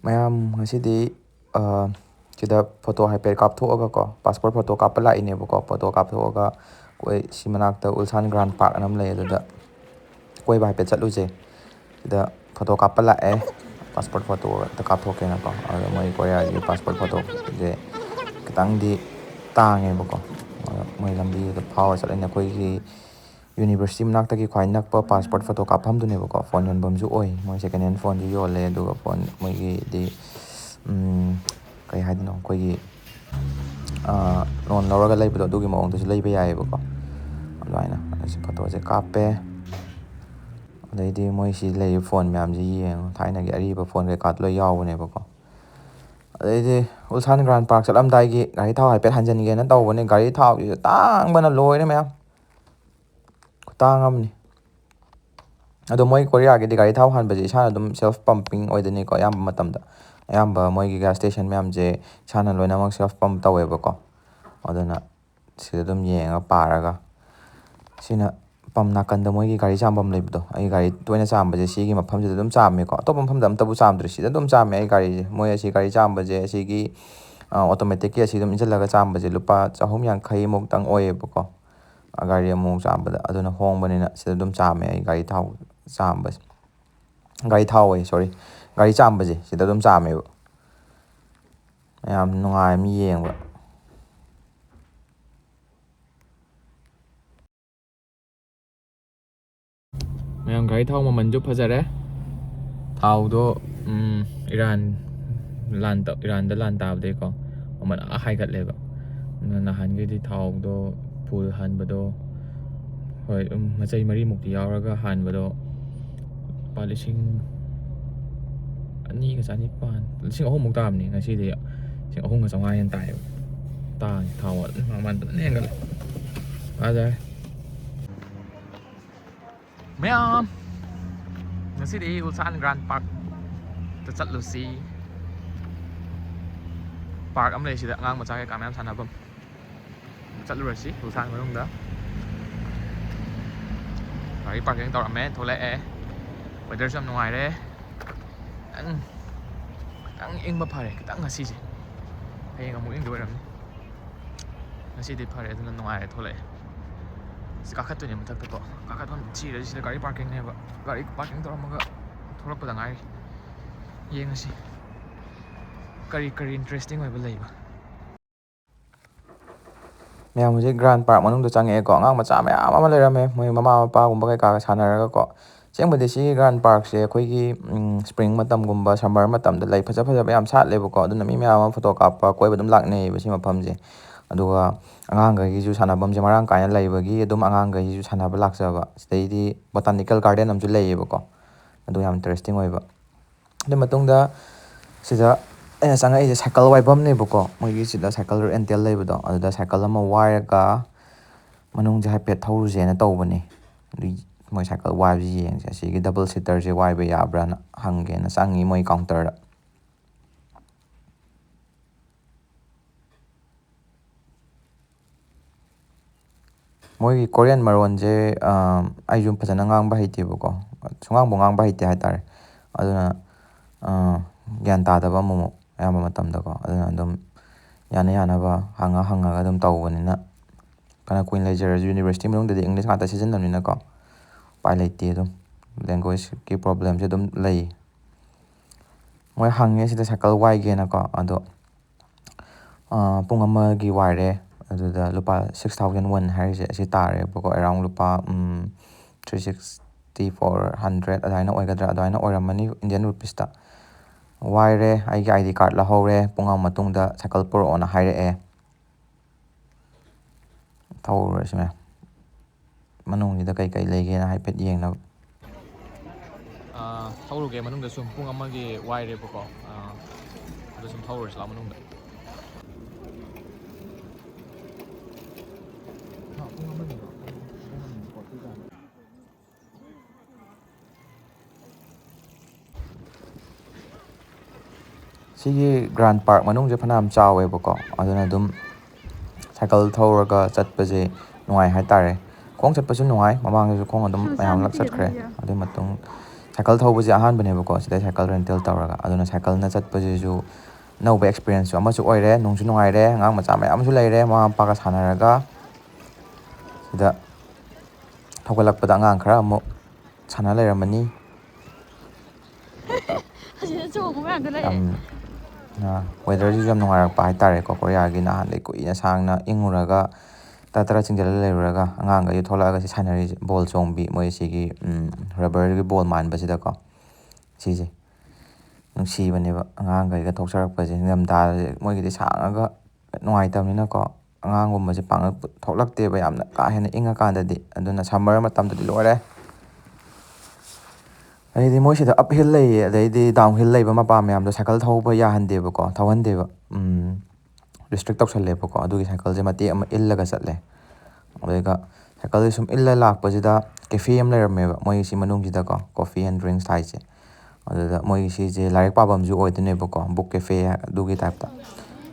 ꯃꯌꯥꯝ ꯉꯁꯤꯗꯤ ꯁꯤꯗ ꯐꯣꯇꯣ ꯍꯥꯏꯐꯦꯠ ꯀꯥꯞꯊꯣꯛꯑꯒꯀꯣ ꯄꯥꯁꯄꯣꯔꯠ ꯐꯣꯇꯣ ꯀꯥꯞꯄ ꯂꯥꯛꯏꯅꯦꯕꯀꯣ ꯐꯣꯇꯣ ꯀꯥꯞꯊꯣꯛꯑꯒ ꯑꯩꯈꯣꯏ ꯁꯤ ꯃꯅꯥꯛꯇ ꯎꯜꯁꯥꯟ ꯒ꯭ꯔꯥꯟ ꯄꯥꯔꯛ ꯑꯅ ꯂꯩ ꯑꯗꯨꯗ ꯀꯣꯏꯕ ꯍꯥꯏꯐꯦꯠ ꯆꯠꯂꯨꯁꯦ ꯁꯤꯗ ꯐꯣꯇꯣ ꯀꯥꯞꯄ ꯂꯥꯛꯑꯦ ꯄꯥꯁꯄꯣꯔꯠ ꯐꯣꯇꯣ ꯑꯝꯇ ꯀꯥꯞꯊꯣꯛꯀꯦꯅꯀꯣ ꯑꯗꯣ ꯃꯣꯏ ꯀꯣꯔꯤꯌꯥꯒꯤ ꯄꯥꯁꯄꯣꯔꯠ ꯐꯣꯇꯣꯁꯦ ꯈꯤꯇꯪꯗꯤ ꯇꯥꯡꯉꯦꯕꯀꯣ ꯃꯣꯏ ꯂꯝꯕꯤꯗꯨꯗ ꯐꯥꯎꯔ ꯆꯠꯂꯤꯅꯦ ꯑꯩꯈꯣꯏꯒꯤ ꯌꯨꯅꯤꯚꯔꯁꯤꯇꯤ ꯃꯅꯥꯛꯇꯒꯤ ꯈ꯭ꯋꯥꯏ ꯅꯛꯄ ꯄꯥꯁꯄꯣꯔꯠ ꯐꯣꯇꯣ ꯀꯥꯞꯐꯝꯗꯨꯅꯦꯕꯀꯣ ꯐꯣꯟ ꯌꯣꯟꯐꯝꯁꯨ ꯑꯣꯏ ꯃꯣꯏ ꯁꯦꯀꯦꯟ ꯍꯦꯟ ꯐꯣꯟꯁꯨ ꯌꯣꯜꯂꯦ ꯑꯗꯨꯒ ꯐꯣꯟ ꯃꯣꯏꯒꯤꯗꯤ ꯀꯩ ꯍꯥꯏꯗꯣꯏꯅೋ ꯑꯩꯈꯣꯏꯒꯤ ꯂꯣꯟ ꯂꯧꯔꯒ ꯂꯩꯕꯗꯣ ꯑꯗꯨꯒꯤ ꯃꯑꯣꯡꯗꯁꯨ ꯂꯩꯕ ꯌꯥꯏꯑꯕꯀꯣ ꯑꯗꯨꯃꯥꯏꯅ ꯐꯣꯇꯣꯁꯦ ꯀꯥꯞꯄꯦ ꯑꯗꯩꯗꯤ ꯃꯣꯏꯁꯤ ꯂꯩꯔꯤꯕ ꯐꯣꯟ ꯃꯌꯥꯝꯁꯦ ꯌꯦꯡꯉꯣ ꯊꯥꯏꯅꯒꯤ ꯑꯔꯤꯕ ꯐꯣꯟ ꯀꯩꯀꯥꯗꯣ ꯂꯣꯏ ꯌꯥꯎꯕꯅꯦꯕꯀꯣ ꯑꯗꯩꯗꯤ ꯎꯜꯁꯥꯟ ꯒ꯭ꯔꯥꯟ ꯄꯥꯔꯛ ꯆꯠꯂꯝꯗꯥꯏꯒꯤ ꯒꯥꯔꯤ ꯊꯥꯎ ꯍꯥꯏꯐꯦꯠ ꯍꯟꯖꯤꯟꯒꯦꯅ ꯇꯧꯕꯅꯦ ꯒꯥꯔꯤ ꯊꯥꯎꯁꯤꯁꯨ ꯇꯥꯡꯕꯅ ꯂꯣꯏꯔꯦ ꯃꯌꯥꯝ ꯈꯨꯇꯥꯡ ꯑꯃꯅꯤ ꯑꯗꯣ ꯃꯣꯏ ꯀꯣꯔꯤꯌꯥꯒꯤꯗꯤ ꯒꯥꯔꯤ ꯊꯥꯎ ꯍꯥꯟꯕꯁꯦ ꯏꯁꯥꯅ ꯑꯗꯨꯝ ꯁꯦꯜꯐ ꯄꯝꯄꯤꯡ ꯑꯣꯏꯗꯣꯏꯅꯤꯀꯣ ꯑꯌꯥꯝꯕ ꯃꯇꯝꯗ ꯑꯌꯥꯝꯕ ꯃꯣꯏꯒꯤ ꯒ꯭ꯌꯥꯁ ꯁ꯭ꯇꯦꯁꯟ ꯃꯌꯥꯝꯁꯦ ꯏꯁꯥꯅ ꯂꯣꯏꯅꯃꯛ ꯁꯦꯜꯐ ꯄꯝ ꯇꯧꯋꯦꯕꯀꯣ ꯑꯗꯨꯅ ꯁꯤꯗ ꯑꯗꯨꯝ ꯌꯦꯡꯉꯒ ꯄꯥꯔꯒ ꯁꯤꯅ ꯄꯝ ꯅꯥꯀꯟꯗ ꯃꯣꯏꯒꯤ ꯒꯥꯔꯤ ꯆꯥꯝꯐꯝ ꯂꯩꯕꯗꯣ ꯑꯩ ꯒꯥꯔꯤ ꯇꯣꯏꯅ ꯆꯥꯝꯕꯁꯦ ꯁꯤꯒꯤ ꯃꯐꯝꯁꯤꯗ ꯑꯗꯨꯝ ꯆꯥꯝꯃꯦꯀꯣ ꯑꯇꯣꯞꯄ ꯃꯐꯝꯗ ꯑꯝꯇꯕꯨ ꯆꯥꯝꯗ꯭ꯔꯤ ꯁꯤꯗ ꯑꯗꯨꯝ ꯆꯥꯝꯃꯦ ꯑꯩ ꯒꯥꯔꯤꯁꯦ ꯃꯣꯏ ꯑꯁꯤ ꯒꯥꯔꯤ ꯆꯥꯝꯕꯁꯦ ꯑꯁꯤꯒꯤ ꯑꯣꯇꯣꯃꯦꯇꯤꯛꯀꯤ ꯑꯁꯤ ꯑꯗꯨꯝ ꯏꯟꯁꯤꯜꯂꯒ ꯆꯥꯝꯕꯁꯦ ꯂꯨꯄꯥ 150-ꯃꯨꯛꯇꯪ ꯑꯣꯏꯌꯦꯕꯀꯣ ꯒꯥꯔꯤ ꯑꯃꯨꯛ ꯆꯥꯝꯕꯗ ꯑꯗꯨꯅ ꯍꯣꯡꯕꯅꯤꯅ ꯁꯤꯗ ꯑꯗꯨꯝ ꯆꯥꯝꯃꯦ ꯑꯩ ꯒꯥꯔꯤ ꯊꯥꯎ ꯆꯥꯝꯕꯁꯦ ꯒꯥꯔꯤ ꯊꯥꯎ ꯑꯣꯏ ꯁꯣꯔꯤ ꯒꯥꯔꯤ ꯆꯥꯝꯕꯁꯦ ꯁꯤꯗ ꯑꯗꯨꯝ ꯆꯥꯝꯃꯦꯕ ꯌꯥꯝ ꯅꯨꯡꯉꯥꯏ ꯃꯤ ꯌꯦꯡꯕ ꯃꯌꯥꯝ ꯒꯥꯔꯤ ꯊꯥꯎ ꯃꯃꯜꯁꯨ ꯐꯖꯔꯦ ꯊꯥꯎꯗꯣ ꯏꯔꯥꯟꯗ ꯂꯥꯟ ꯇꯥꯕꯗꯩꯀꯣ ꯃꯃꯜ ꯍꯥꯏꯒꯠꯂꯦꯕ ꯅꯍꯥꯟꯒꯩꯗꯤ ꯊꯥꯎꯗꯣ ꯐꯨꯜ ꯍꯥꯟꯕꯗꯣ ꯍꯣꯏ ꯃꯆꯩ 4 ꯃꯨꯛꯇꯤ ꯌꯥꯎꯔꯒ ꯍꯥꯟꯕꯗꯣ ꯂꯨꯄꯥ 2,900 3,000 ꯇꯥꯕꯅꯤ ꯉꯁꯤꯗꯤ 3,500 ꯍꯦꯟꯅ ꯇꯥꯏꯌꯦꯕ ꯇꯥꯡꯉꯦ ꯊꯥꯎ ꯃꯃꯜ ꯐꯖꯅ ꯍꯦꯟꯒꯠꯂꯦ ꯐꯖꯔꯦ ꯃꯌꯥꯝ ꯉꯁꯤꯗꯤ ꯎꯜꯁꯥꯟ ꯒ꯭ꯔꯥꯟ ꯄꯥꯔꯛꯇ ꯆꯠꯂꯨꯁꯤ ꯄꯥꯔꯛ ꯑꯃ ꯂꯩ ꯁꯤꯗ ꯑꯉꯥꯡ ꯃꯆꯥ ꯀꯩꯀꯥ ꯃꯌꯥꯝ ꯁꯥꯟꯅꯐꯝ ꯆꯠꯂꯨꯔꯁꯤ ꯎꯜꯁꯥꯟ ꯃꯅꯨꯡꯗ ꯒꯥꯔꯤ ꯄꯥꯔꯀꯤꯡ ꯇꯧꯔꯝꯃꯦ ꯊꯣꯛꯂꯛꯑꯦ ꯋꯦꯗꯔꯁꯨ ꯌꯥꯝ ꯅꯨꯡꯉꯥꯏꯔꯦ ꯈꯤꯇꯪ ꯏꯪꯕ ꯐꯔꯦ ꯈꯤꯇꯪ ꯉꯁꯤꯁꯦ ꯍꯌꯦꯡ ꯑꯃꯨꯛ ꯏꯪꯗꯣꯏ ꯑꯣꯏꯔꯝꯅꯤ ꯉꯁꯤꯗꯤ ꯐꯔꯦ ꯑꯗꯨꯅ ꯅꯨꯡꯉꯥꯏꯔꯦ ꯊꯣꯛꯂꯛꯑꯦ ꯁꯤ ꯀꯥꯈꯠꯇꯣꯏꯅꯦ ꯃꯊꯛꯇꯀꯣ ꯀꯥꯈꯠꯐꯝ ꯊꯤꯔꯁꯤ ꯁꯤꯗ ꯒꯥꯔꯤ ꯄꯥꯔꯀꯤꯡꯅꯦꯕ ꯒꯥꯔꯤ ꯄꯥꯔꯀꯤꯡ ꯇꯧꯔꯝꯃꯒ ꯊꯣꯛꯂꯛꯄꯗ ꯉꯥꯏꯔꯤ ꯌꯦꯡꯉꯁꯤ ꯀꯔꯤ ꯏꯟꯇꯔꯦꯁꯇꯤꯡ ꯑꯣꯏꯕ ꯂꯩꯕ ꯃꯌꯥꯝ ꯍꯧꯖꯤꯛ ꯒ꯭ꯔꯥꯟ ꯄꯥꯔꯛ ꯃꯅꯨꯡꯗ ꯆꯪꯉꯛꯑꯦꯀꯣ ꯑꯉꯥꯡ ꯃꯆꯥ ꯃꯌꯥꯝ ꯑꯃ ꯂꯩꯔꯝꯃꯦ ꯃꯣꯏ ꯃꯃꯥ ꯃꯄꯥꯒꯨꯝꯕ ꯀꯩꯀꯥꯒ ꯁꯥꯟꯅꯔꯒꯀꯣ ꯑꯁꯦꯡꯕꯗꯤ ꯁꯤꯒꯤ ꯒ꯭ꯔꯥꯟ ꯄꯥꯔꯛꯁꯦ ꯑꯩꯈꯣꯏꯒꯤ ꯁ꯭ꯄ꯭ꯔꯤꯡ ꯃꯇꯝꯒꯨꯝꯕ ꯁꯝꯃꯔ ꯃꯇꯝꯗ ꯂꯩ ꯐꯖ ꯐꯖꯕ ꯌꯥꯝ ꯁꯥꯠꯂꯦꯕꯀꯣ ꯑꯗꯨꯅ ꯃꯤ ꯃꯌꯥꯝ ꯑꯃ ꯐꯣꯇꯣ ꯀꯥꯞꯄ ꯀꯣꯏꯕ ꯑꯗꯨꯝ ꯂꯥꯛꯅꯩꯌꯦꯕ ꯁꯤ ꯃꯐꯝꯁꯦ ꯑꯗꯨꯒ ꯑꯉꯥꯡꯈꯩꯒꯤꯁꯨ ꯁꯥꯟꯅꯐꯝꯁꯦ ꯃꯔꯥꯡ ꯀꯥꯏꯅ ꯂꯩꯕꯒꯤ ꯑꯗꯨꯝ ꯑꯉꯥꯡꯈꯩꯁꯤꯁꯨ ꯁꯥꯟꯅꯕ ꯂꯥꯛꯆꯕ ꯁꯤꯗꯩꯗꯤ ꯕꯣꯇꯥꯅꯤꯀꯦꯜ ꯒꯥꯔꯗꯦꯟ ꯑꯃꯁꯨ ꯂꯩꯌꯦꯕꯀꯣ ꯑꯗꯨ ꯌꯥꯝ ꯏꯟꯇꯔꯦꯁꯇꯤꯡ ꯑꯣꯏꯕ ꯑꯗꯨ ꯃꯇꯨꯡꯗ ꯁꯤꯗ ꯑꯩꯅ ꯆꯪꯉꯛꯏꯁꯦ ꯁꯥꯏꯀꯜ ꯋꯥꯏꯐꯝꯅꯦꯕꯀꯣ ꯃꯣꯏꯒꯤ ꯁꯤꯗ ꯁꯥꯏꯀꯜ ꯔꯦꯟꯇꯦꯜ ꯂꯩꯕꯗꯣ ꯑꯗꯨꯗ ꯁꯥꯏꯀꯜ ꯑꯃ ꯋꯥꯏꯔꯒ ꯃꯅꯨꯡꯁꯦ ꯍꯥꯏꯐꯦꯠ ꯊꯧꯔꯨꯁꯦꯅ ꯇꯧꯕꯅꯦ ꯑꯗꯨ ꯃꯣꯏ ꯁꯥꯏꯀꯜ ꯋꯥꯏꯕꯁꯤ ꯌꯦꯡꯁꯦ ꯑꯁꯤꯒꯤ ꯗꯕꯜ ꯁꯤꯇꯔꯁꯦ ꯋꯥꯏꯕ ꯌꯥꯕ꯭ꯔꯥꯅ ꯍꯪꯒꯦꯅ ꯆꯪꯉꯤ ꯃꯣꯏ ꯀꯥꯎꯟꯇꯔꯗ ꯃꯣꯏꯒꯤ ꯀꯣꯔꯤꯌꯟ ꯃꯔꯣꯟꯁꯦ ꯑꯩꯁꯨ ꯐꯖꯅ ꯉꯥꯡꯕ ꯍꯩꯇꯦꯕꯀꯣ ꯁꯨꯡꯉꯥꯡꯕꯨ ꯉꯥꯡꯕ ꯍꯩꯇꯦ ꯍꯥꯏꯇꯥꯔꯦ ꯑꯗꯨꯅ ꯒ꯭ꯌꯥꯟ ꯇꯥꯗꯕ ꯑꯃꯨꯛ ꯑꯌꯥꯝꯕ ꯃꯇꯝꯗꯀꯣ ꯑꯗꯨꯅ ꯑꯗꯨꯝ ꯌꯥꯅꯕ ꯍꯪꯉꯒ ꯑꯗꯨꯝ ꯇꯧꯕꯅꯤꯅ ꯐꯅ ꯀꯨꯏꯅ ꯂꯩꯖꯔꯁꯨ ꯌꯨꯅꯤꯚꯔꯁꯤꯇꯤ ꯃꯅꯨꯡꯗꯗꯤ ꯏꯪꯂꯤꯁ ꯉꯥꯛꯇ ꯁꯤꯖꯤꯟꯅꯕꯅꯤꯅꯀꯣ ꯎꯄꯥꯏ ꯂꯩꯇꯦ ꯑꯗꯨꯝ ꯂꯦꯡꯒ꯭ꯋꯦꯖꯀꯤ ꯄ꯭ꯔꯣꯕ꯭ꯂꯦꯝꯁꯦ ꯑꯗꯨꯝ ꯂꯩ ꯃꯣꯏ ꯍꯪꯉꯦ ꯁꯤꯗ ꯁꯥꯏꯀꯜ ꯋꯥꯏꯒꯦꯅꯀꯣ ꯑꯗꯣ ꯄꯨꯡ ꯑꯃꯒꯤ ꯋꯥꯏꯔꯦ ꯑꯗꯨꯗ ꯂꯨꯄꯥ 6,001 ꯍꯥꯏꯔꯤꯁꯦ ꯑꯁꯤ ꯇꯥꯔꯦꯕꯀꯣ ꯑꯦꯔꯥꯎꯟ ꯂꯨꯄꯥ 360-400 ꯑꯗꯨꯃꯥꯏꯅ ꯑꯣꯏꯒꯗ꯭ꯔꯥ ꯑꯗꯨꯃꯥꯏꯅ ꯑꯣꯏꯔꯝꯃꯅꯤ ꯏꯟꯗꯤꯌꯟ ꯔꯨꯄꯤꯁꯇ ꯋꯥꯏꯔꯦ ꯑꯩꯒꯤ ID ꯀꯥꯔꯗ ꯂꯧꯍꯧꯔꯦ ꯄꯨꯡ ꯑꯃ ꯃꯇꯨꯡꯗ ꯁꯥꯏꯀꯜ ꯄꯨꯔꯛꯑꯣꯅ ꯍꯥꯏꯔꯛꯑꯦ ꯊꯧꯔꯨꯔꯁꯤꯅꯦ ꯃꯅꯨꯡꯁꯤꯗ ꯀꯩꯀꯩ ꯂꯩꯒꯦꯅ ꯍꯥꯏꯐꯦꯠ ꯌꯦꯡꯅꯕ ꯊꯧꯔꯨꯒꯦ ꯃꯅꯨꯡꯗ ꯁꯨꯝ ꯄꯨꯡ ꯑꯃꯒꯤ ꯋꯥꯏꯔꯦꯕꯀꯣ ꯑꯗꯨ ꯁꯨꯝ ꯊꯧꯔꯨꯔꯁꯤ ꯂꯥꯛ ꯃꯅꯨꯡꯗ ꯁꯤꯒꯤ ꯒ꯭ꯔꯥꯟ ꯄꯥꯔꯛ ꯃꯅꯨꯡꯁꯦ ꯐꯅꯌꯥꯝ ꯆꯥꯎꯋꯦꯕꯀꯣ ꯑꯗꯨꯅ ꯑꯗꯨꯝ ꯁꯥꯏꯀꯜ ꯊꯧꯔꯒ ꯆꯠꯄꯁꯦ ꯅꯨꯡꯉꯥꯏ ꯍꯥꯏꯇꯥꯔꯦ ꯈꯣꯡ ꯆꯠꯄꯁꯨ ꯅꯨꯡꯉꯥꯏ ꯃꯃꯥꯡꯗꯁꯨ ꯈꯣꯡ ꯑꯗꯨꯝ ꯃꯌꯥꯝ ꯂꯛ ꯆꯠꯈ꯭ꯔꯦ ꯑꯗꯨꯏ ꯃꯇꯨꯡ ꯁꯥꯏꯀꯜ ꯊꯧꯕꯁꯦ ꯑꯍꯥꯟꯕꯅꯦꯕꯀꯣ ꯁꯤꯗꯩ ꯁꯥꯏꯀꯜ ꯔꯦꯟꯇꯦꯜ ꯇꯧꯔꯒ ꯑꯗꯨꯅ ꯁꯥꯏꯀꯜꯅ ꯆꯠꯄꯁꯤꯁꯨ ꯑꯅꯧꯕ ꯑꯦꯛꯁꯄꯤꯔꯤꯌꯦꯟꯁꯁꯨ ꯑꯃꯁꯨ ꯑꯣꯏꯔꯦ ꯅꯨꯡꯁꯨ ꯅꯨꯡꯉꯥꯏꯔꯦ ꯑꯉꯥꯡ ꯃꯆꯥ ꯃꯌꯥꯝ ꯑꯃꯁꯨ ꯂꯩꯔꯦ ꯃꯃꯥ ꯃꯄꯥꯒ ꯁꯥꯟꯅꯔꯒ ꯁꯤꯗ ꯊꯧꯒꯠꯂꯛꯄꯗ ꯑꯉꯥꯡ ꯈꯔ ꯑꯃꯨꯛ ꯁꯥꯟꯅ ꯂꯩꯔꯝꯃꯅꯤ ꯌꯥꯝ ꯋꯦꯗꯔꯁꯤꯁꯨ ꯌꯥꯝ ꯅꯨꯡꯉꯥꯏꯔꯛꯄ ꯍꯥꯏꯇꯥꯔꯦꯀꯣ ꯀꯣꯔꯤꯌꯥꯒꯤ ꯅꯍꯥꯟꯗꯩ ꯀꯨꯏꯅ ꯁꯥꯡꯅ ꯏꯪꯉꯨꯔꯒ ꯇꯔꯥ ꯆꯤꯡꯖꯜꯂ ꯂꯩꯔꯨꯔꯒ ꯑꯉꯥꯡꯈꯩ ꯊꯣꯛꯂꯛꯑꯒ ꯁꯤ ꯁꯥꯟꯅꯔꯤꯁꯦ ꯕꯣꯜ ꯆꯣꯡꯕꯤ ꯃꯣꯏ ꯁꯤꯒꯤ ꯔꯕꯔꯒꯤ ꯕꯣꯜ ꯃꯥꯟꯕꯁꯤꯗꯀꯣ ꯁꯤꯁꯦ ꯅꯨꯡꯁꯤꯕꯅꯦꯕ ꯑꯉꯥꯡꯈꯩꯒ ꯊꯣꯛꯆꯔꯛꯄꯁꯦ ꯅꯤꯡꯊꯝꯊꯥꯁꯦ ꯃꯣꯏꯒꯤꯗꯤ ꯁꯥꯡꯉꯒ ꯅꯨꯡꯉꯥꯏꯇꯕꯅꯤꯅꯀꯣ ꯑꯉꯥꯡꯒꯨꯝꯕꯁꯦ ꯄꯥꯡꯉ ꯊꯣꯛꯂꯛꯇꯦꯕ ꯌꯥꯝꯅ ꯀꯥ ꯍꯦꯟꯅ ꯏꯪꯉꯀꯥꯟꯗꯗꯤ ꯑꯗꯨꯅ ꯁꯝꯃꯔ ꯃꯇꯝꯗꯗꯤ ꯂꯣꯏꯔꯦ ꯑꯗꯩꯗꯤ ꯃꯣꯏꯁꯤꯗ ꯑꯞ ꯍꯤꯜ ꯂꯩꯌꯦ ꯑꯗꯩꯗꯤ ꯗꯥꯎꯟ ꯍꯤꯜ ꯂꯩꯕ ꯃꯄꯥ ꯃꯌꯥꯝꯗꯣ ꯁꯥꯏꯀꯜ ꯊꯧꯕ ꯌꯥꯍꯟꯗꯦꯕꯀꯣ ꯊꯧꯍꯟꯗꯦꯕ ꯔꯤꯁꯇ꯭ꯔꯤꯛ ꯇꯧꯁꯜꯂꯦꯕꯀꯣ ꯑꯗꯨꯒꯤ ꯁꯥꯏꯀꯜꯁꯦ ꯃꯇꯦꯛ ꯑꯃ ꯏꯜꯂꯒ ꯆꯠꯂꯦ ꯑꯗꯨꯒ ꯁꯥꯏꯀꯜꯁꯦ ꯁꯨꯝ ꯏꯜꯂ ꯂꯥꯛꯄꯁꯤꯗ ꯀꯦꯐꯦ ꯑꯃ ꯂꯩꯔꯝꯃꯦꯕ ꯃꯣꯏꯒꯤꯁꯤ ꯃꯅꯨꯡꯁꯤꯗꯀꯣ ꯀꯣꯐꯤ ꯑꯦꯟ ꯗ꯭ꯔꯤꯡꯁ ꯍꯥꯏꯁꯦ ꯑꯗꯨꯗ ꯃꯣꯏꯒꯤ ꯁꯤꯁꯦ ꯂꯥꯏꯔꯤꯛ ꯄꯥꯐꯝꯁꯨ ꯑꯣꯏꯗꯣꯏꯅꯦꯕꯀꯣ ꯕꯨꯛ ꯀꯦꯐꯦ ꯑꯗꯨꯒꯤ ꯇꯥꯏꯞꯇ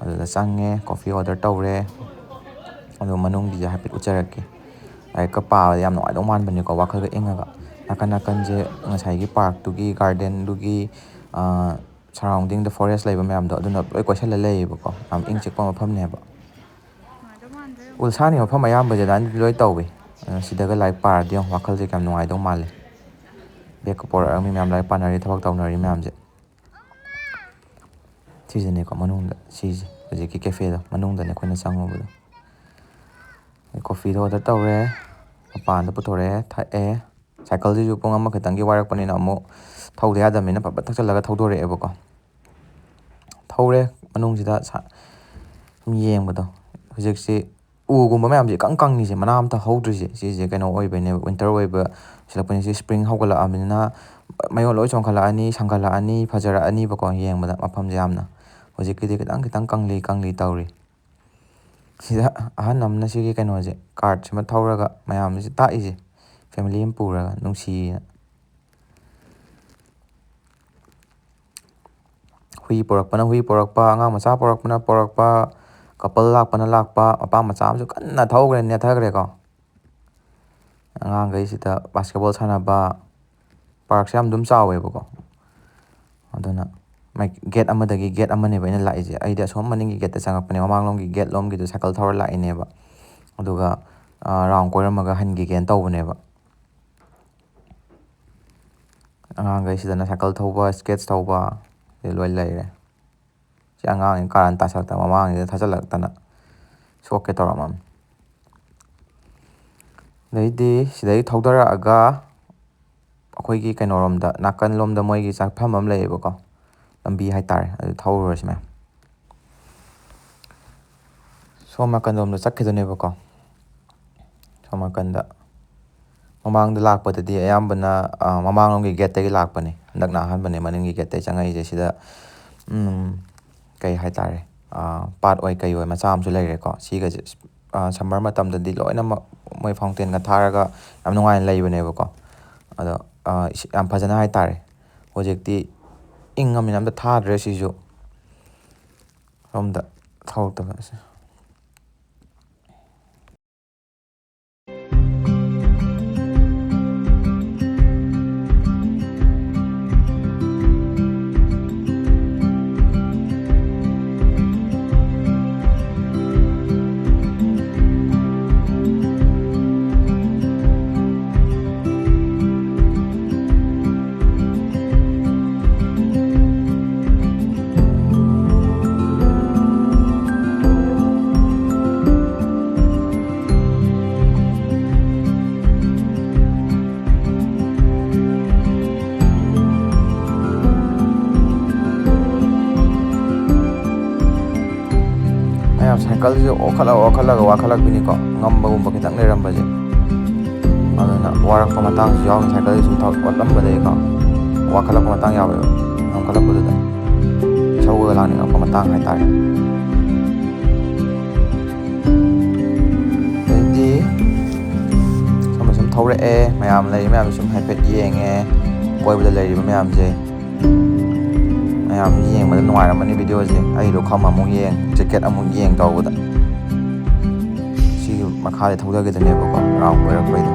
ꯑꯗꯨꯗ ꯆꯪꯉꯦ ꯀꯣꯐꯤ ꯑꯣꯔꯗꯔ ꯇꯧꯔꯦ ꯑꯗꯨꯒ ꯃꯅꯨꯡꯒꯤꯁꯦ ꯍꯥꯏꯐꯦꯠ ꯎꯠꯆꯔꯛꯀꯦ ꯂꯥꯏꯔꯤꯛꯀ ꯄꯥꯕꯗ ꯌꯥꯝ ꯅꯨꯡꯉꯥꯏꯗꯧ ꯃꯥꯟꯕꯅꯦꯀꯣ ꯋꯥꯈꯜꯒ ꯏꯪꯉꯒ ꯅꯥꯀꯟ ꯅꯥꯀꯟꯁꯦ ꯉꯁꯥꯏꯒꯤ ꯄꯥꯔꯛꯇꯨꯒꯤ ꯒꯥꯔꯗꯦꯟꯗꯨꯒꯤ ꯁꯔꯥꯎꯟꯗꯤꯡꯗ ꯐꯣꯔꯦꯁ ꯂꯩꯕ ꯃꯌꯥꯝꯗꯣ ꯑꯗꯨꯅ ꯂꯣꯏ ꯀꯣꯏꯁꯜꯂ ꯂꯩꯌꯦꯕꯀꯣ ꯌꯥꯝ ꯏꯪ ꯆꯤꯛꯄ ꯃꯐꯝꯅꯦꯕ ꯎꯜꯁꯥꯟꯒꯤ ꯃꯐꯝ ꯑꯌꯥꯝꯕꯁꯦ ꯑꯗꯨꯃꯥꯏꯅꯗꯤ ꯂꯣꯏ ꯇꯧꯋꯤ ꯁꯤꯗꯒ ꯂꯥꯏꯔꯤꯛ ꯄꯥꯔꯗꯤ ꯌꯦꯡꯉꯨ ꯋꯥꯈꯜꯁꯦ ꯀꯌꯥꯝ ꯅꯨꯡꯉꯥꯏꯗꯧ ꯃꯥꯜꯂꯦ ꯕꯦꯒꯀ ꯄꯣꯔꯛꯑꯒ ꯃꯤ ꯃꯌꯥꯝ ꯂꯥꯏꯔꯤꯛ ꯄꯥꯅꯔꯤ ꯊꯕꯛ ꯇꯧꯅꯔꯤ ꯃꯌꯥꯝꯁꯦ ꯁꯤꯁꯤꯅꯦꯀꯣ ꯃꯅꯨꯡꯗ ꯁꯤꯁꯦ ꯍꯧꯖꯤꯛꯀꯤ ꯀꯦꯐꯦꯗꯣ ꯃꯅꯨꯡꯗꯅꯦ ꯑꯩꯈꯣꯏꯅ ꯆꯪꯉꯨꯕꯗꯣ ꯀꯣꯐꯤꯗꯣ ꯑꯣꯔꯗꯔ ꯇꯧꯔꯦ ꯃꯄꯥꯟꯗ ꯄꯨꯊꯣꯔꯛꯑꯦ ꯊꯛꯑꯦ ꯁꯥꯏꯀꯜꯁꯤꯁꯨ ꯄꯨꯡ ꯑꯃ ꯈꯤꯇꯪꯒꯤ ꯋꯥꯏꯔꯛꯄꯅꯤꯅ ꯑꯃꯨꯛ ꯊꯧꯗ ꯌꯥꯗꯕꯅꯤꯅ ꯐꯠ ꯊꯛꯆꯜꯂꯒ ꯊꯧꯗꯣꯔꯛꯑꯦꯕꯀꯣ ꯊꯧꯔꯦ ꯃꯅꯨꯡꯁꯤꯗ ꯁꯨꯝ ꯌꯦꯡꯕꯗꯣ ꯍꯧꯖꯤꯛꯁꯤ ꯎꯒꯨꯝꯕ ꯃꯌꯥꯝꯁꯦ ꯏꯀꯪ ꯀꯪꯉꯤꯁꯦ ꯃꯅꯥ ꯑꯝꯇ ꯍꯧꯗ꯭ꯔꯤꯁꯦ ꯁꯤꯁꯦ ꯀꯩꯅꯣ ꯑꯣꯏꯕꯩꯅꯦꯕ ꯋꯤꯟꯇꯔ ꯑꯣꯏꯕ ꯁꯤꯜꯂꯛꯄꯅꯤ ꯁꯄ꯭ꯔꯤꯡ ꯍꯧꯒꯠꯂꯛꯑꯕꯅꯤꯅ ꯃꯌꯣꯟ ꯂꯣꯏ ꯆꯣꯡꯈꯠꯂꯛꯑꯅꯤ ꯁꯪꯒꯠꯂꯛꯑꯅꯤ ꯐꯖꯔꯛꯑꯅꯤꯕꯀꯣ ꯌꯦꯡꯕꯗ ꯃꯐꯝꯁꯦ ꯌꯥꯝꯅ ꯍꯧꯖꯤꯛꯀꯤꯗꯤ ꯈꯤꯇꯪ ꯀꯪꯂꯤ ꯇꯧꯔꯤ ꯁꯤꯗ ꯑꯍꯟ ꯑꯃꯅ ꯁꯤꯒꯤ ꯀꯩꯅꯣꯁꯦ ꯀꯥꯔꯠꯁꯤꯃ ꯊꯧꯔꯒ ꯃꯌꯥꯝꯁꯦ ꯇꯥꯛꯏꯁꯦ ꯐꯦꯃꯤꯂꯤ ꯑꯃ ꯄꯨꯔꯒ ꯅꯨꯡꯁꯤꯅ ꯍꯨꯏ ꯄꯣꯔꯛꯄꯅ ꯍꯨꯏ ꯄꯣꯔꯛꯄ ꯑꯉꯥꯡ ꯃꯆꯥ ꯄꯣꯔꯛꯄꯅ ꯄꯣꯔꯛꯄ ꯀꯄꯜ ꯂꯥꯛꯄꯅ ꯂꯥꯛꯄ ꯃꯄꯥ ꯃꯆꯥ ꯑꯃꯁꯨ ꯀꯟꯅ ꯊꯧꯈ꯭ꯔꯦ ꯅꯦꯠꯊꯈ꯭ꯔꯦꯀꯣ ꯑꯉꯥꯡꯈꯩꯁꯤꯗ ꯕꯥꯁꯀꯦꯠꯕꯣꯜ ꯁꯥꯟꯅꯕ ꯄꯥꯔꯛꯁꯦ ꯌꯥꯝ ꯑꯗꯨꯝ ꯆꯥꯎꯋꯦꯕꯀꯣ ꯑꯗꯨꯅ ꯒꯦꯠ ꯑꯃꯗꯒꯤ ꯒꯦꯠ ꯑꯃꯅꯦꯕ ꯑꯩꯅ ꯂꯥꯛꯏꯁꯦ ꯑꯩꯗꯤ ꯑꯁꯣꯝ ꯃꯅꯤꯡꯒꯤ ꯒꯦꯠꯇ ꯆꯪꯉꯛꯄꯅꯦ ꯃꯃꯥꯡꯂꯣꯝꯒꯤ ꯒꯦꯠ ꯂꯣꯝꯒꯤꯗꯣ ꯁꯥꯏꯀꯜ ꯊꯧꯔ ꯂꯥꯛꯏꯅꯦꯕ ꯑꯗꯨꯒ ꯔꯥꯎꯟ ꯀꯣꯏꯔꯝꯃꯒ ꯍꯟꯈꯤꯒꯦꯅ ꯇꯧꯕꯅꯦꯕ ꯑꯉꯥꯡꯈꯩꯁꯤꯗꯅ ꯁꯥꯏꯀꯜ ꯊꯧꯕ ꯁ꯭ꯀꯦꯠꯁ ꯊꯧꯕ ꯁꯤ ꯂꯣꯏ ꯂꯩꯔꯦ ꯁꯤ ꯑꯉꯥꯡꯁꯤ ꯀꯥꯔꯟ ꯇꯥꯁꯜꯂꯛꯇꯅ ꯃꯃꯥꯡꯁꯤꯗ ꯊꯥꯖꯤꯜꯂꯛꯇꯅ ꯁꯣꯛꯀꯦ ꯇꯧꯔꯝꯃꯝꯅꯤ ꯑꯗꯩꯗꯤ ꯁꯤꯗꯩ ꯊꯧꯗꯔꯛꯑꯒ ꯑꯩꯈꯣꯏꯒꯤ ꯀꯩꯅꯣꯔꯣꯝꯗ ꯅꯥꯀꯟꯂꯣꯝꯗ ꯃꯣꯏꯒꯤ ꯆꯥꯐꯝ ꯑꯃ ꯂꯩꯌꯦꯕꯀꯣ ꯂꯝꯕꯤ ꯍꯥꯏꯇꯥꯔꯦ ꯑꯗꯨ ꯊꯧꯔꯨꯔꯁꯤ ꯃꯌꯥꯝ ꯁꯣꯝ ꯅꯥꯀꯟꯗꯣꯝꯗ ꯆꯠꯈꯤꯗꯣꯏꯅꯦꯕꯀꯣ ꯁꯣꯝ ꯅꯥꯀꯟꯗ ꯃꯃꯥꯡꯗ ꯂꯥꯛꯄꯗꯗꯤ ꯑꯌꯥꯝꯕꯅ ꯃꯃꯥꯡꯂꯣꯝꯒꯤ ꯒꯦꯠꯇꯒꯤ ꯂꯥꯛꯄꯅꯦ ꯍꯟꯗꯛꯅ ꯑꯍꯥꯟꯕꯅꯦ ꯃꯅꯤꯡꯒꯤ ꯒꯦꯠꯇꯒꯤ ꯆꯪꯉꯛꯏꯁꯦ ꯁꯤꯗ ꯀꯩ ꯍꯥꯏꯇꯥꯔꯦ ꯄꯥꯠ ꯑꯣꯏ ꯀꯩ ꯑꯣꯏ ꯃꯆꯥ ꯑꯃꯁꯨ ꯂꯩꯔꯦꯀꯣ ꯁꯤꯒꯁꯦ ꯁꯝꯃꯔ ꯃꯇꯝꯗꯗꯤ ꯂꯣꯏꯅꯃꯛ ꯃꯣꯏ ꯐꯥꯎꯟꯇꯦꯟꯒ ꯊꯥꯔꯒ ꯌꯥꯝ ꯅꯨꯡꯉꯥꯏꯅ ꯂꯩꯕꯅꯦꯕꯀꯣ ꯑꯗꯣ ꯌꯥꯝ ꯐꯖꯅ ꯍꯥꯏꯇꯥꯔꯦ ꯍꯧꯖꯤꯛꯇꯤ ꯏꯪꯉꯃꯤꯅ ꯑꯝꯇ ꯊꯥꯗ꯭ꯔꯦ ꯁꯤꯁꯨ ꯁꯣꯝꯗ ꯊꯧꯔꯛꯇꯕꯁꯦ ꯁꯥꯏꯀꯜꯁꯦ ꯑꯣꯈꯠꯂꯒ ꯋꯥꯈꯠꯂꯛꯄꯤꯅꯤꯀꯣ ꯉꯝꯕꯒꯨꯝꯕ ꯈꯤꯇꯪ ꯂꯩꯔꯝꯕꯁꯦ ꯑꯗꯨꯅ ꯋꯥꯔꯛꯄ ꯃꯇꯥꯡꯁꯨ ꯌꯥꯎꯋꯤ ꯁꯥꯏꯀꯜꯁꯦ ꯁꯨꯝ ꯑꯣꯠꯂꯝꯕꯗꯒꯤꯀꯣ ꯋꯥꯈꯠꯂꯛꯄ ꯃꯇꯥꯡ ꯌꯥꯎꯋꯦꯕ ꯉꯝꯈꯠꯂꯛꯄꯗꯨꯗ ꯏꯁꯧꯒ ꯂꯥꯡꯅꯤꯡꯉꯛꯄ ꯃꯇꯥꯡ ꯍꯥꯏꯇꯥꯔꯦ ꯑꯗꯩꯗꯤ ꯁꯨꯝ ꯊꯧꯔꯛꯑꯦ ꯃꯌꯥꯝ ꯂꯩꯔꯤ ꯃꯌꯥꯝꯁꯦ ꯁꯨꯝ ꯍꯥꯏꯐꯦꯠ ꯌꯦꯡꯉꯦ ꯀꯣꯏꯕꯗ ꯂꯩꯔꯤꯕ ꯃꯌꯥꯝꯁꯦ ꯃꯌꯥꯝ ꯌꯦꯡꯕꯗ ꯅꯨꯡꯉꯥꯏꯔꯝꯃꯅꯤ ꯚꯤꯗꯤꯑꯣꯁꯦ ꯑꯩ ꯂꯨꯈꯝ ꯑꯃꯨꯛ ꯌꯦꯡ ꯖꯦꯀꯦꯠ ꯑꯃꯨꯛ ꯌꯦꯡ ꯇꯧꯕꯗ ꯁꯤꯒꯤ ꯃꯈꯥꯗ ꯊꯧꯗꯈꯤꯗꯅꯦꯕꯀꯣ ꯔꯥꯎꯟ ꯀꯣꯏꯔꯛꯄꯩꯗꯣ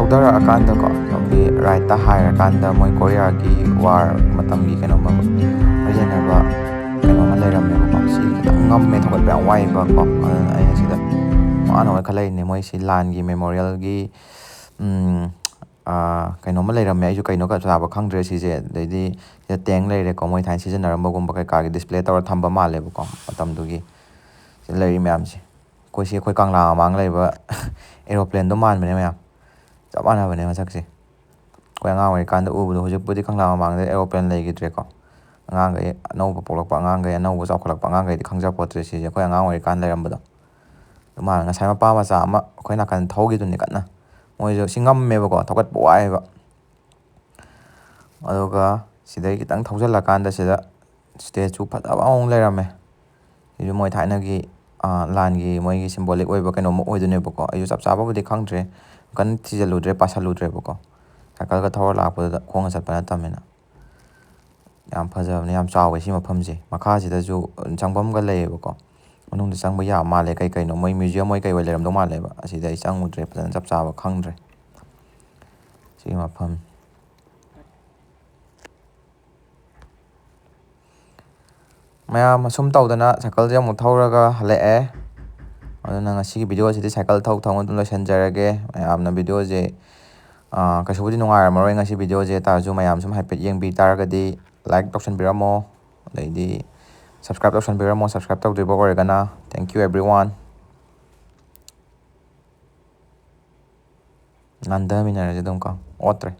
ꯊꯧꯗꯔꯛꯑꯀꯥꯟꯗꯀꯣ ꯁꯣꯝꯒꯤ ꯔꯥꯏꯠꯇ ꯍꯥꯏꯔꯀꯥꯟꯗ ꯃꯣꯏ ꯀꯣꯔꯤꯌꯥꯒꯤ ꯋꯥꯔ ꯃꯇꯝꯒꯤ ꯀꯩꯅꯣꯝꯃ ꯃꯔꯤ ꯂꯩꯅꯕ ꯀꯩꯅꯣꯝꯃ ꯂꯩꯔꯝꯃꯦꯕꯀꯣ ꯁꯤ ꯈꯤꯇꯪ ꯉꯝꯃꯦ ꯊꯧꯒꯠꯄ ꯌꯥꯝ ꯋꯥꯏꯑꯦꯕꯀꯣ ꯑꯗꯨꯅ ꯑꯩꯅ ꯁꯤꯗ ꯋꯥꯅ ꯑꯣꯏꯈꯠꯂꯛꯏꯅꯦ ꯃꯣꯏꯁꯤ ꯂꯥꯟꯒꯤ ꯃꯦꯃꯣꯔꯤꯌꯦꯜꯒꯤ ꯀꯩꯅꯣꯝꯃ ꯂꯩꯔꯝꯃꯦ ꯑꯩꯁꯨ ꯀꯩꯅꯣ ꯆꯥꯕ ꯈꯪꯗ꯭ꯔꯦ ꯁꯤꯁꯦ ꯑꯗꯩꯗꯤ ꯁꯤꯗ ꯇꯦꯡ ꯂꯩꯔꯦꯀꯣ ꯃꯣꯏ ꯊꯥꯏꯅ ꯁꯤꯖꯤꯟꯅꯔꯝꯕꯒꯨꯝꯕ ꯀꯩꯀꯥꯒꯤ ꯗꯤꯁꯄ꯭ꯂꯦ ꯇꯧꯔ ꯊꯝꯕ ꯃꯥꯜꯂꯦꯕꯀꯣ ꯃꯇꯝꯗꯨꯒꯤ ꯁꯤꯗ ꯂꯩꯔꯤ ꯃꯌꯥꯝꯁꯦ ꯑꯩꯈꯣꯏ ꯀꯪꯂꯥ ꯃꯃꯥꯡ ꯂꯩꯕ ꯑꯦꯔꯣꯄ꯭ꯂꯦꯟꯗꯣ ꯃꯥꯟꯕꯅꯦ ꯃꯌꯥꯝ ꯆꯞ ꯃꯥꯟꯅꯕꯅꯦ ꯃꯁꯛꯁꯦ ꯑꯩꯈꯣꯏ ꯑꯉꯥꯡ ꯑꯣꯏꯔꯤꯀꯥꯟꯗ ꯎꯕꯗꯣ ꯍꯧꯖꯤꯛꯄꯨꯗꯤ ꯀꯪꯂꯥ ꯃꯃꯥꯡꯗ ꯑꯦꯔꯣꯄ꯭ꯂꯦꯟ ꯂꯩꯈꯤꯗ꯭ꯔꯦꯀꯣ ꯑꯉꯥꯡꯈꯩ ꯑꯅꯧꯕ ꯄꯣꯛꯂꯛꯄ ꯑꯉꯥꯡꯈꯩ ꯑꯅꯧꯕ ꯆꯥꯎꯈꯠꯂꯛꯄ ꯑꯉꯥꯡꯈꯩꯗꯤ ꯈꯪꯖꯄꯣꯠꯇ꯭ꯔꯦ ꯁꯤꯁꯦ ꯑꯩꯈꯣꯏ ꯑꯉꯥꯡ ꯑꯣꯏꯔꯤꯀꯥꯟꯗ ꯂꯩꯔꯝꯕꯗꯣ ꯑꯗꯨꯃꯥꯏꯅ ꯉꯁꯥꯏ ꯃꯄꯥ ꯃꯆꯥ ꯑꯃ ꯑꯩꯈꯣꯏ ꯅꯥꯀꯟꯗ ꯊꯧꯈꯤꯗꯨꯅꯤ ꯀꯟꯅ ꯃꯣꯏꯁꯨ ꯁꯤ ꯉꯝꯃꯦꯕꯀꯣ ꯊꯧꯒꯠꯄ ꯋꯥꯏꯑꯦꯕ ꯑꯗꯨꯒ ꯁꯤꯗꯩ ꯈꯤꯇꯪ ꯊꯧꯖꯤꯜꯂꯀꯥꯟꯗ ꯁꯤꯗ ꯁ꯭ꯇꯦꯆꯨ ꯐꯖꯕ ꯑꯃꯨꯛ ꯂꯩꯔꯝꯃꯦ ꯁꯤꯁꯨ ꯃꯣꯏ ꯊꯥꯏꯅꯒꯤ ꯂꯥꯟꯒꯤ ꯃꯣꯏꯒꯤ ꯁꯤꯝꯕꯣꯂꯤꯛ ꯑꯣꯏꯕ ꯀꯩꯅꯣꯝꯃ ꯑꯣꯏꯗꯣꯏꯅꯦꯕꯀꯣ ꯑꯩꯁꯨ ꯆꯞ ꯆꯥꯕꯕꯨꯗꯤ ꯈꯪꯗ꯭ꯔꯦ ꯀꯟꯅ ꯊꯤꯖꯤꯜꯂꯨꯗ꯭ꯔꯦ ꯄꯥꯁꯜꯂꯨꯗ꯭ꯔꯦꯕꯀꯣ ꯁꯥꯏꯀꯜꯒ ꯊꯧꯔ ꯂꯥꯛꯄꯗꯨꯗ ꯈꯣꯡꯅ ꯆꯠꯄ ꯅꯠꯇꯕꯅꯤꯅ ꯌꯥꯝ ꯐꯖꯕꯅꯦ ꯌꯥꯝ ꯆꯥꯎꯋꯦ ꯁꯤ ꯃꯐꯝꯁꯦ ꯃꯈꯥꯁꯤꯗꯁꯨ ꯆꯪꯐꯝꯒ ꯂꯩꯌꯦꯕꯀꯣ ꯃꯅꯨꯡꯗ ꯆꯪꯕ ꯌꯥꯕ ꯃꯥꯜꯂꯦ ꯀꯩꯅꯣ ꯃꯣꯏ ꯃ꯭ꯌꯨꯖꯤꯌꯝ ꯃꯣꯏ ꯀꯩ ꯑꯣꯏ ꯂꯩꯔꯝꯗꯧ ꯃꯥꯜꯂꯦꯕ ꯑꯁꯤꯗ ꯑꯩ ꯆꯪꯉꯨꯗ꯭ꯔꯦ ꯐꯖꯅ ꯆꯞ ꯆꯥꯕ ꯈꯪꯗ꯭ꯔꯦ ꯁꯤꯒꯤ ꯃꯐꯝ ꯃꯌꯥꯝ ꯑꯁꯨꯝ ꯇꯧꯗꯅ ꯁꯥꯏꯀꯜꯁꯦ ꯑꯃꯨꯛ ꯊꯧꯔꯒ ꯍꯜꯂꯛꯑꯦ ꯑꯗꯨꯅ ꯉꯁꯤꯒꯤ ꯚꯤꯗꯤꯑꯣꯁꯤꯗꯤ ꯁꯥꯏꯀꯜ ꯊꯧꯅ ꯑꯗꯨꯝ ꯂꯣꯏꯁꯤꯟꯖꯔꯒꯦ ꯃꯌꯥꯝꯅ ꯚꯤꯗꯤꯑꯣꯁꯦ ꯀꯩꯁꯨꯕꯨꯗꯤ ꯅꯨꯡꯉꯥꯏꯔꯝꯃꯔꯣꯏ ꯉꯁꯤ ꯚꯤꯗꯤꯑꯣꯁꯦ ꯇꯥꯔꯁꯨ ꯃꯌꯥꯝ ꯁꯨꯝ ꯍꯥꯏꯐꯦꯠ ꯌꯦꯡꯕꯤ ꯇꯥꯔꯒꯗꯤ ꯂꯥꯏꯛ ꯇꯧꯁꯟꯕꯤꯔꯝꯃꯣ ꯑꯗꯩꯗꯤ ꯁꯕꯁꯀ꯭ꯔꯥꯏꯞ ꯇꯧꯁꯟꯕꯤꯔꯝꯃꯣ ꯁꯕꯁꯀ꯭ꯔꯥꯏꯞ ꯇꯧꯗ꯭ꯔꯤꯕ ꯑꯣꯏꯔꯒꯅ ꯊꯦꯡꯛ ꯌꯨ ꯑꯦꯕ꯭ꯔꯤꯋꯥꯟ ꯅꯥꯟꯊꯃꯤꯟꯅꯔꯁꯦ ꯑꯗꯨꯝ ꯀꯣ ꯑꯣꯠꯇ꯭ꯔꯦ